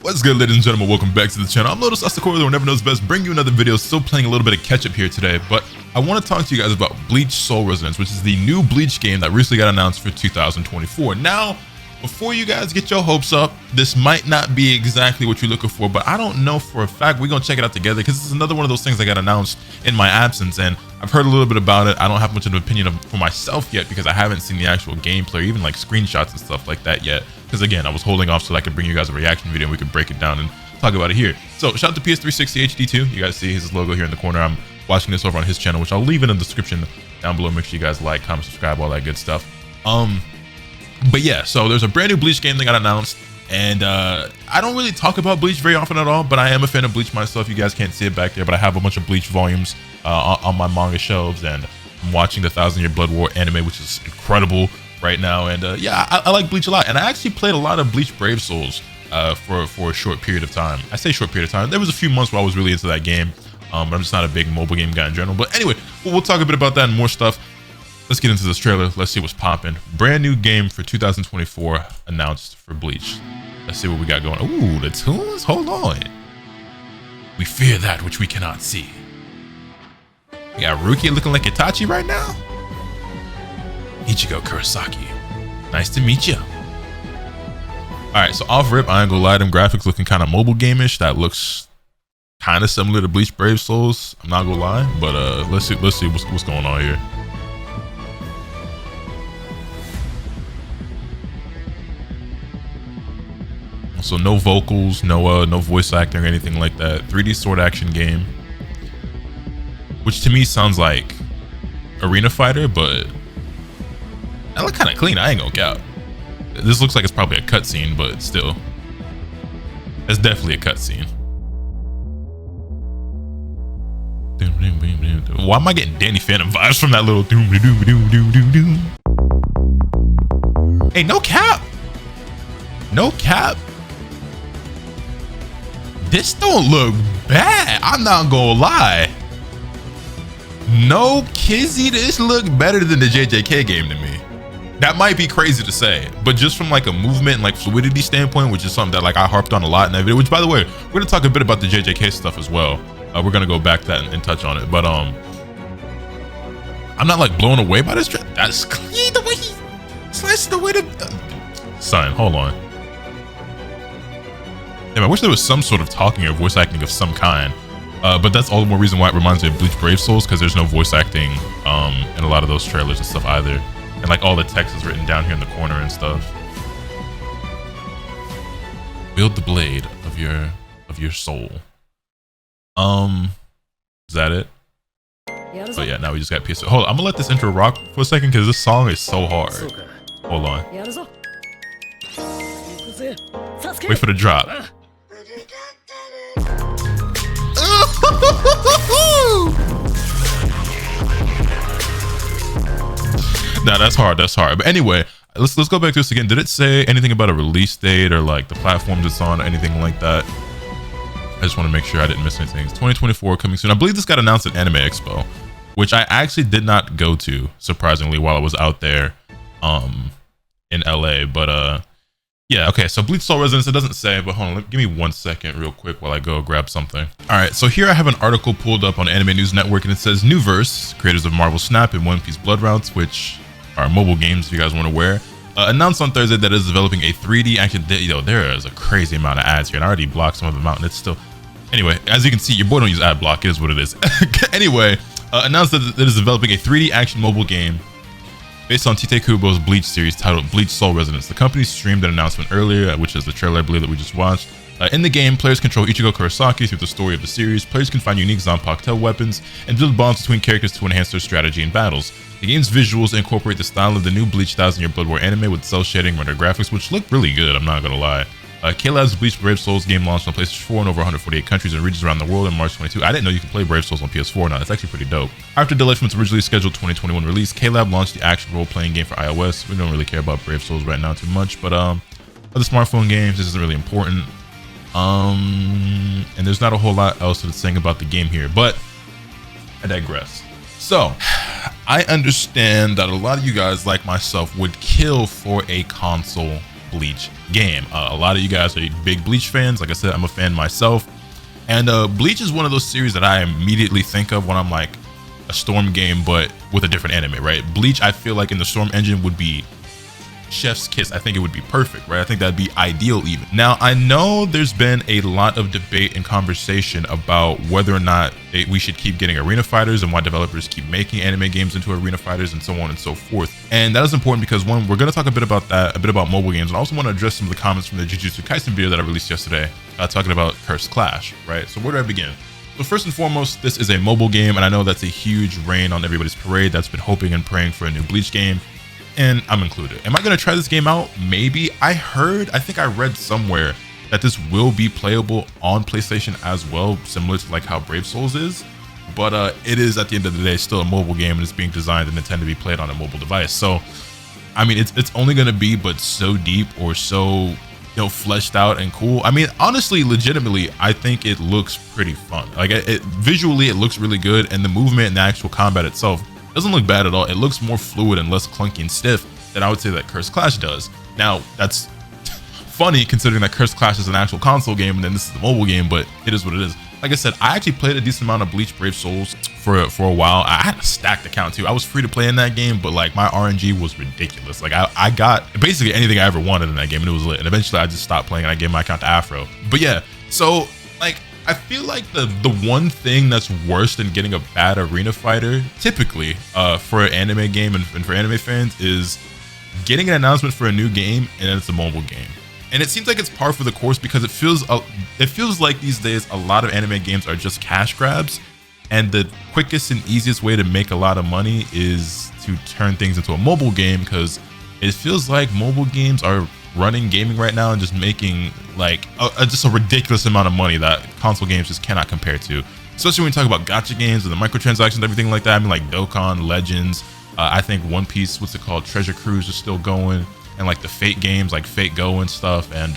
What's good, ladies and gentlemen? Welcome back to the channel. I'm LotusAsakura, who never knows best. Bring you another video. Still playing a little bit of catch up here today, but I want to talk to you guys about Bleach Soul Resonance, which is the new Bleach game that recently got announced for 2024. Now, before you guys get your hopes up, this might not be exactly what you're looking for, but I don't know for a fact. We're gonna check it out together because this is another one of those things that got announced in my absence, and I've heard a little bit about it. I don't have much of an opinion for myself yet because I haven't seen the actual gameplay or even like screenshots and stuff like that yet. Because again, I was holding off so that I could bring you guys a reaction video and we could break it down and talk about it here. So shout out to PS360 HD2. You guys see his logo here in the corner. I'm watching this over on his channel, which I'll leave in the description down below. Make sure you guys like, comment, subscribe, all that good stuff. But yeah, so there's a brand new Bleach game that got announced, and I don't really talk about Bleach very often at all, but I am a fan of Bleach myself. You guys can't see it back there, but I have a bunch of Bleach volumes on my manga shelves, and I'm watching the 1000-Year Blood War anime, which is incredible right now. And yeah, I like Bleach a lot, and I actually played a lot of Bleach Brave Souls for a short period of time. I say short period of time. There was a few months where I was really into that game, but I'm just not a big mobile game guy in general. But anyway, we'll talk a bit about that and more stuff. Let's get into this trailer. Let's see what's popping. Brand new game for 2024 announced for Bleach. Let's see what we got going. Ooh, the tunes? Hold on. We fear that which we cannot see. We got Ruki looking like Itachi right now. Ichigo Kurosaki. Nice to meet you. Alright, so off rip, I ain't gonna lie, them graphics looking kind of mobile game-ish. That looks kind of similar to Bleach Brave Souls. I'm not gonna lie, but let's see what's going on here. So no vocals, no voice acting or anything like that. 3D sword action game, which to me sounds like Arena Fighter, but that look kind of clean. I ain't gonna cap. This looks like it's probably a cutscene, but still, it's definitely a cutscene. Why am I getting Danny Phantom vibes from that little doom doom doom doom doom doom? Hey, no cap, no cap. This don't look bad. I'm not gonna lie. No kizzy, this look better than the JJK game to me. That might be crazy to say, but just from like a movement and like fluidity standpoint, which is something that like I harped on a lot in that video, which by the way, we're gonna talk a bit about the JJK stuff as well. We're gonna go back to that and touch on it, but I'm not like blown away by this. That's clean the way he sliced the way to son, hold on. Damn, I wish there was some sort of talking or voice acting of some kind, but that's all the more reason why it reminds me of Bleach Brave Souls, because there's no voice acting in a lot of those trailers and stuff either, and like all the text is written down here in the corner and stuff. Wield the blade of your soul. Is that it? Oh yeah, now we just got PS4. Hold on, I'm gonna let this intro rock for a second because this song is so hard. Hold on. Wait for the drop. Nah, that's hard. That's hard. But anyway, let's go back to this again. Did it say anything about a release date or like the platforms it's on or anything like that? I just want to make sure I didn't miss anything. It's 2024 coming soon. I believe this got announced at Anime Expo, which I actually did not go to, surprisingly, while I was out there in LA. But yeah, okay, so Bleach Soul Resonance, it doesn't say, but hold on, give me 1 second real quick while I go grab something. All right, so here I have an article pulled up on Anime News Network, and it says, New Verse, creators of Marvel Snap and One Piece Blood Routes, which are mobile games if you guys want to wear, announced on Thursday that it is developing a 3D action. Yo, there is a crazy amount of ads here, and I already blocked some of them out, and it's still... Anyway, as you can see, your boy don't use ad block, it is what it is. Anyway, announced that it is developing a 3D action mobile game based on Tite Kubo's Bleach series titled Bleach Soul Resonance. The company streamed an announcement earlier, which is the trailer, I believe, that we just watched. In the game, players control Ichigo Kurosaki through the story of the series. Players can find unique Zanpakuto weapons and build bonds between characters to enhance their strategy in battles. The game's visuals incorporate the style of the new Bleach 1000-Year Blood War anime with cel shading render graphics, which look really good, I'm not gonna lie. K-Lab's Bleach Brave Souls game launched on PlayStation 4 in over 148 countries and regions around the world in March 22. I didn't know you could play Brave Souls on PS4 now. That's actually pretty dope. After delay from its originally scheduled 2021 release, K-Lab launched the action role-playing game for iOS. We don't really care about Brave Souls right now too much, but other smartphone games, this isn't really important. And there's not a whole lot else to saying about the game here, but I digress. So, I understand that a lot of you guys, like myself, would kill for a console Bleach Game. A lot of you guys are big Bleach fans. Like I said, I'm a fan myself. And Bleach is one of those series that I immediately think of when I'm like a Storm game, but with a different anime, right? Bleach, I feel like in the Storm engine would be chef's kiss. I think it would be perfect, right? I think that'd be ideal even. Now, I know there's been a lot of debate and conversation about whether or not we should keep getting arena fighters and why developers keep making anime games into arena fighters and so on and so forth. And that is important because one, we're going to talk a bit about that, a bit about mobile games, and I also want to address some of the comments from the Jujutsu Kaisen video that I released yesterday, talking about Cursed Clash, right? So where do I begin? So first and foremost, this is a mobile game, and I know that's a huge rain on everybody's parade that's been hoping and praying for a new Bleach game. And I'm included. Am I going to try this game out? Maybe. I think I read somewhere that this will be playable on PlayStation as well, similar to like how Brave Souls is. But it is, at the end of the day, still a mobile game, and it's being designed and intended to be played on a mobile device. So, I mean, it's only going to be but so deep or so, fleshed out and cool. I mean, honestly, legitimately, I think it looks pretty fun. Like visually, it looks really good, and the movement and the actual combat itself doesn't look bad at all. It looks more fluid and less clunky and stiff than I would say that Cursed Clash does. Now, that's funny considering that Cursed Clash is an actual console game and then this is the mobile game, but it is what it is. Like I said, I actually played a decent amount of Bleach Brave Souls for a while. I had a stacked account too. I was free to play in that game, but like my RNG was ridiculous. Like I got basically anything I ever wanted in that game, and it was lit. And eventually I just stopped playing and I gave my account to Afro. But yeah, so like I feel like the one thing that's worse than getting a bad arena fighter, typically, for an anime game and for anime fans, is getting an announcement for a new game and then it's a mobile game. And it seems like it's par for the course because it feels like these days a lot of anime games are just cash grabs, and the quickest and easiest way to make a lot of money is to turn things into a mobile game, because it feels like mobile games are running gaming right now and just making like just a ridiculous amount of money that console games just cannot compare to, especially when you talk about gacha games and the microtransactions and everything like that. I mean, like Dokkan, Legends, I think One Piece, what's it called, Treasure Cruise is still going, and like the Fate games like Fate Go and stuff, and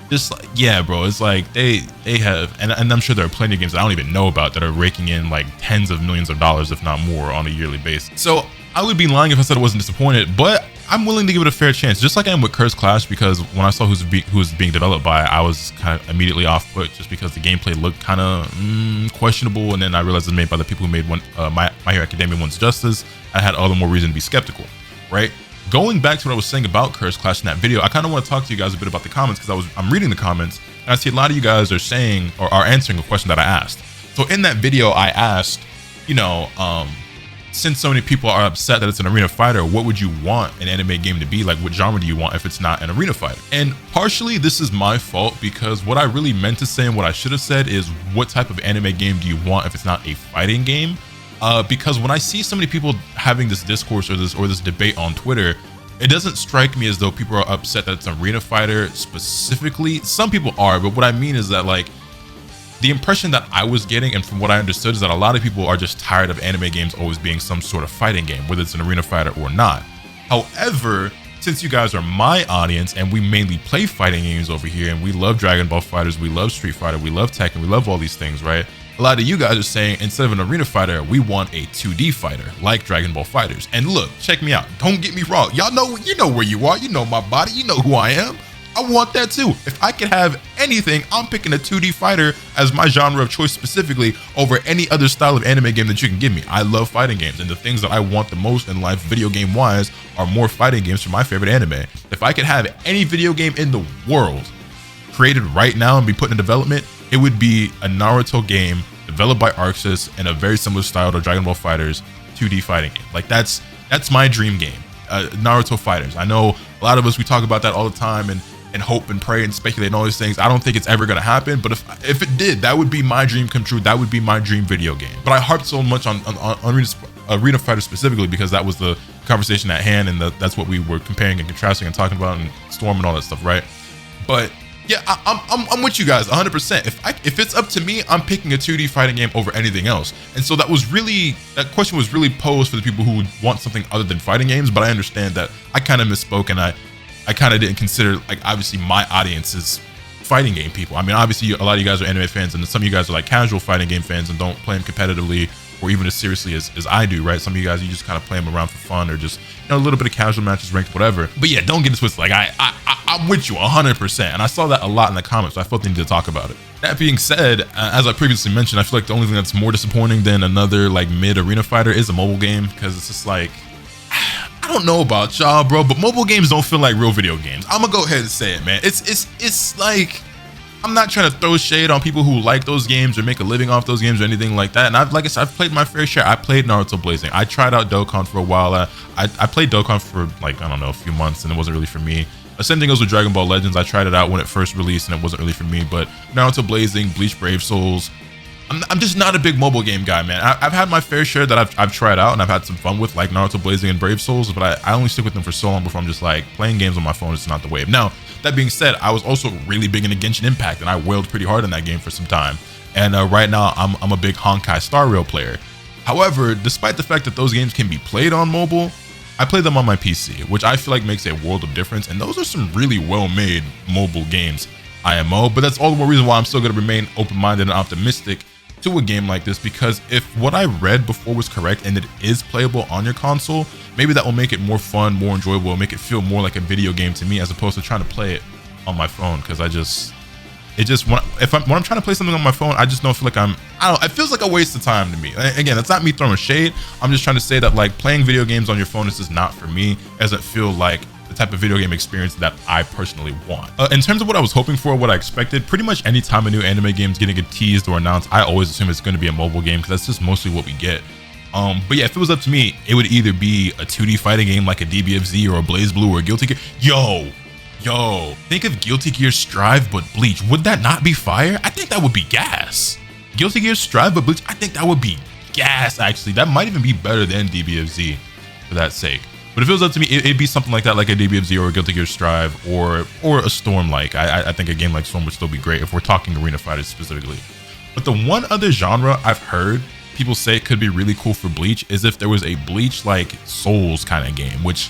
just like, yeah, bro, it's like they have, and I'm sure there are plenty of games that I don't even know about that are raking in like tens of millions of dollars, if not more, on a yearly basis. So I would be lying if I said I wasn't disappointed, but I'm willing to give it a fair chance, just like I am with Cursed Clash, because when I saw who's being developed by, I was kind of immediately off put just because the gameplay looked kind of questionable, and then I realized it's made by the people who made My Hero Academia Once Justice. I had all the more reason to be skeptical, right? Going back to what I was saying about Cursed Clash in that video, I kind of want to talk to you guys a bit about the comments, because I'm reading the comments and I see a lot of you guys are saying or are answering a question that I asked. So in that video, I asked, since so many people are upset that it's an arena fighter, what would you want an anime game to be? Like, what genre do you want if it's not an arena fighter? And partially this is my fault, because what I really meant to say and what I should have said is, what type of anime game do you want if it's not a fighting game? Because when I see so many people having this discourse or this debate on Twitter, it doesn't strike me as though people are upset that it's an arena fighter specifically. Some people are, but what I mean is that, like, the impression that I was getting, and from what I understood, is that a lot of people are just tired of anime games always being some sort of fighting game, whether it's an arena fighter or not. However, since you guys are my audience and we mainly play fighting games over here, and we love Dragon Ball FighterZ, we love Street Fighter, we love Tekken, we love all these things, right? A lot of you guys are saying, instead of an arena fighter, we want a 2D fighter like Dragon Ball FighterZ. And look, check me out. Don't get me wrong. Y'all know, you know where you are. You know my body. You know who I am. I want that too. If I could have anything, I'm picking a 2D fighter as my genre of choice specifically over any other style of anime game that you can give me. I love fighting games, and the things that I want the most in life, video game wise, are more fighting games from my favorite anime. If I could have any video game in the world created right now and be put in development, it would be a Naruto game developed by ArcSys in a very similar style to Dragon Ball FighterZ 2D fighting game. Like that's my dream game. Naruto FighterZ. I know a lot of us, we talk about that all the time and hope and pray and speculate and all these things. I don't think it's ever gonna happen, but if it did, that would be my dream come true. That would be my dream video game. But I harped so much on Arena Fighter specifically because that was the conversation at hand, and that's what we were comparing and contrasting and talking about, and Storm and all that stuff, right? But yeah, I'm with you guys 100%. If it's up to me, I'm picking a 2D fighting game over anything else. And so that question was really posed for the people who want something other than fighting games. But I understand that I kind of misspoke, and I kind of didn't consider, like, obviously my audience is fighting game people. I mean, obviously a lot of you guys are anime fans, and some of you guys are like casual fighting game fans and don't play them competitively, or even as seriously as I do, right? Some of you guys, you just kind of play them around for fun or just, you know, a little bit of casual matches, ranked, whatever. But yeah, don't get it twisted. Like I'm with you 100%. And I saw that a lot in the comments, so I felt the need to talk about it. That being said, as I previously mentioned, I feel like the only thing that's more disappointing than another like mid arena fighter is a mobile game, because it's just like, I don't know about y'all, bro, but mobile games don't feel like real video games. I'm gonna go ahead and say it, man. It's like, I'm not trying to throw shade on people who like those games or make a living off those games or anything like that. And like I said, I've played my fair share. I played Naruto Blazing. I tried out Dokkan for a while. I played Dokkan for like, I don't know, a few months, and it wasn't really for me. The same thing goes with Dragon Ball Legends. I tried it out when it first released and it wasn't really for me. But Naruto Blazing, Bleach Brave Souls, I'm just not a big mobile game guy, man. I've had my fair share that I've tried out and I've had some fun with, like Naruto Blazing and Brave Souls, but I only stick with them for so long before I'm just like, playing games on my phone is not the wave. Now, that being said, I was also really big into Genshin Impact, and I wailed pretty hard in that game for some time. And right now, I'm a big Honkai Star Rail player. However, despite the fact that those games can be played on mobile, I play them on my PC, which I feel like makes a world of difference. And those are some really well-made mobile games, IMO. But that's all the more reason why I'm still going to remain open-minded and optimistic to a game like this, because if what I read before was correct and it is playable on your console, maybe that will make it more fun, more enjoyable, make it feel more like a video game to me, as opposed to trying to play it on my phone. Because when I'm trying to play something on my phone, I just don't feel like I don't know, it feels like a waste of time to me. Again, that's not me throwing shade. I'm just trying to say that like playing video games on your phone is just not for me. It doesn't feel like the type of video game experience that I personally want. In terms of what I was hoping for, what I expected, pretty much any time a new anime game is getting teased or announced, I always assume it's going to be a mobile game, because that's just mostly what we get. But yeah, if it was up to me, it would either be a 2D fighting game like a DBFZ or a Blaze Blue or a Guilty Gear. Yo, think of Guilty Gear Strive but Bleach. Would that not be fire? I think that would be gas. Guilty Gear Strive but Bleach, I think that would be gas, actually. That might even be better than DBFZ for that sake. But if it was up to me, it'd be something like that, like a DBFZ or a Guilty Gear Strive or a Storm. Like I think a game like Storm would still be great if we're talking arena fighters specifically. But the one other genre I've heard people say could be really cool for Bleach is if there was a Bleach like Souls kind of game, which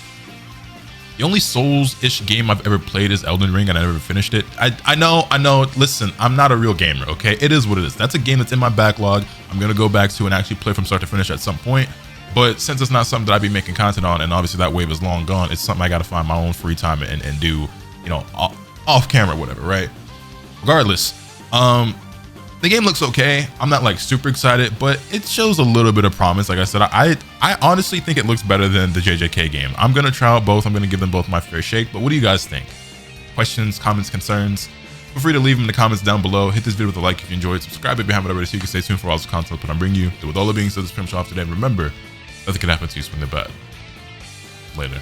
the only Souls-ish game I've ever played is Elden Ring, and I never finished it. I know. Listen, I'm not a real gamer, okay? It is what it is. That's a game that's in my backlog. I'm gonna go back to and actually play from start to finish at some point. But since it's not something that I'd be making content on, and obviously that wave is long gone, it's something I got to find my own free time and do, you know, off camera, whatever, right? Regardless, the game looks okay. I'm not like super excited, but it shows a little bit of promise. Like I said, I honestly think it looks better than the JJK game. I'm gonna try out both. I'm gonna give them both my fair shake. But what do you guys think? Questions, comments, concerns? Feel free to leave them in the comments down below. Hit this video with a like if you enjoyed. Subscribe if you haven't already, so you can stay tuned for all this content that I'm bringing you. With all that being said, this is pretty much off today. And remember, nothing can happen to you swing the bat. Later.